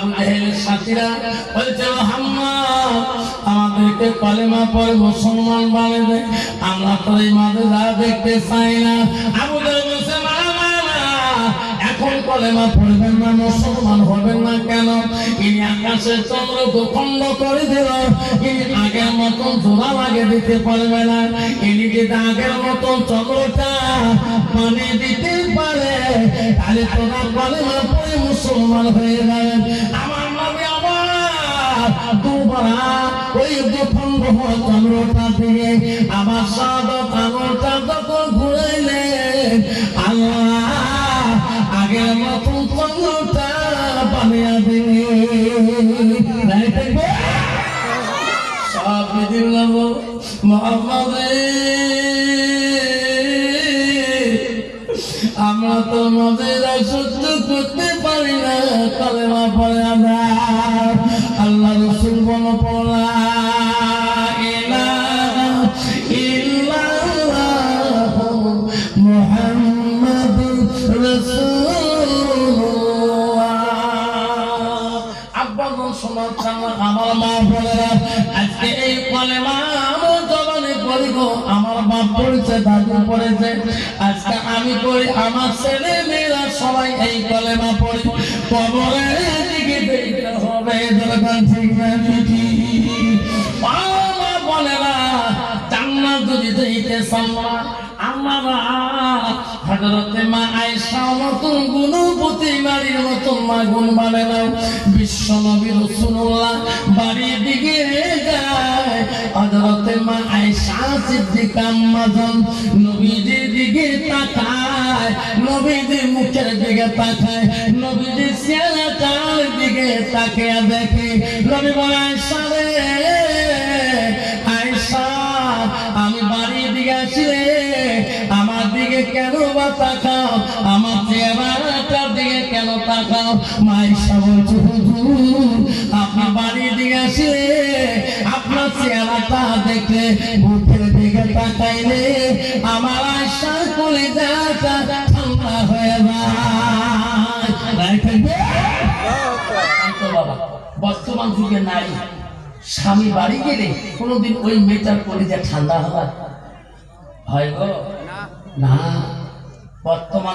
আবু জাহেলের সাথীরা বলছে মুহাম্মদ আমাদেরকে কলেমা পড়ে মুসলমান বানিয়ে দে, আমরা তোর এই মাদ্রাসা দেখতে চাই না। আবু জাহেল বলছে এখন কলেমা পড়বেন না, মুসলমান হবেন না কেন? ইনি আকাশের চন্দ্রকে খণ্ড করে দিল, ইনি আগের মতন জোড়া লাগে দিতে পারবে না। ইনি যদি আগের মতন চন্দ্রটা পানি দিতে পারে তাহলে তোরা কলেমা পড়ে মুসলমান হয়ে যাবেন। আমার নবী আবার দুবার ওই খণ্ড হওয়া চন্দ্রটা দিয়ে আমার শাহাদাত আঙুলটা যখন ঘুরাইলেন, আল্লাহ আগের মতন চন্দ্রটা বানিয়ে দিলেন। সব দিলাম মুহাম্মদ, আমরা তো মজেরা সহ্য করতে পারি না, কলেমা পড়ে আমরা। আল্লাহ রাসূল বলো পড়লা ইলাহা ইল্লাল্লাহ মুহাম্মাদুর রাসূলুল্লাহ। আব্বাজন শোনার আমার মা বলেরা আজকে এই কলেমা আমার জবানে পড়ি গো, আমার বাপ পড়েছে, দাদু পড়েছে, আজকে আমি পড়ি, আমার ছেলে মেয়েরা সবাই এই কলেমা পড়ি। কবরের দিকে দেখতে হবে দরকার ঠিক না বলে না। জান্নাত যদি যেতে সম্মান আমরা হযরতে মা আয়েশা মতন গুণবতী নারীর মতন মা গুণ মানে না। বিশ্ব নবী রাসূলুল্লাহ বাড়ির দিকে যায়, হযরতে মা আয়েশা সিদ্দিকা আম্মাজান নবীজির দিকে তাকায়, নবীজির মুখের দিকে তাকায়, নবীজির চেহারাটার দিকে তাকিয়ে দেখে। নবী বলে আয়েশা রে আয়েশা, আমি বাড়ির দিকে আসলে আমার দিকে কেন বা তাকাও, আমার চেহারাটার দিকে কেন তাকাও? আয়েশা বলছে হুজুর আপনি বাড়ির দিকে আসলে আপনার চেহারাটা দেখলে মুখের দিকে তাকাইলে আমার আয়েশার কলিজাটা ঠান্ডা হয়ে যায়। বাবা বর্তমান যুগে নারী স্বামী বাড়ি গেলে কোনোদিন ওই মেয়েটার কলিজা ঠান্ডা হয় গো না। বর্তমান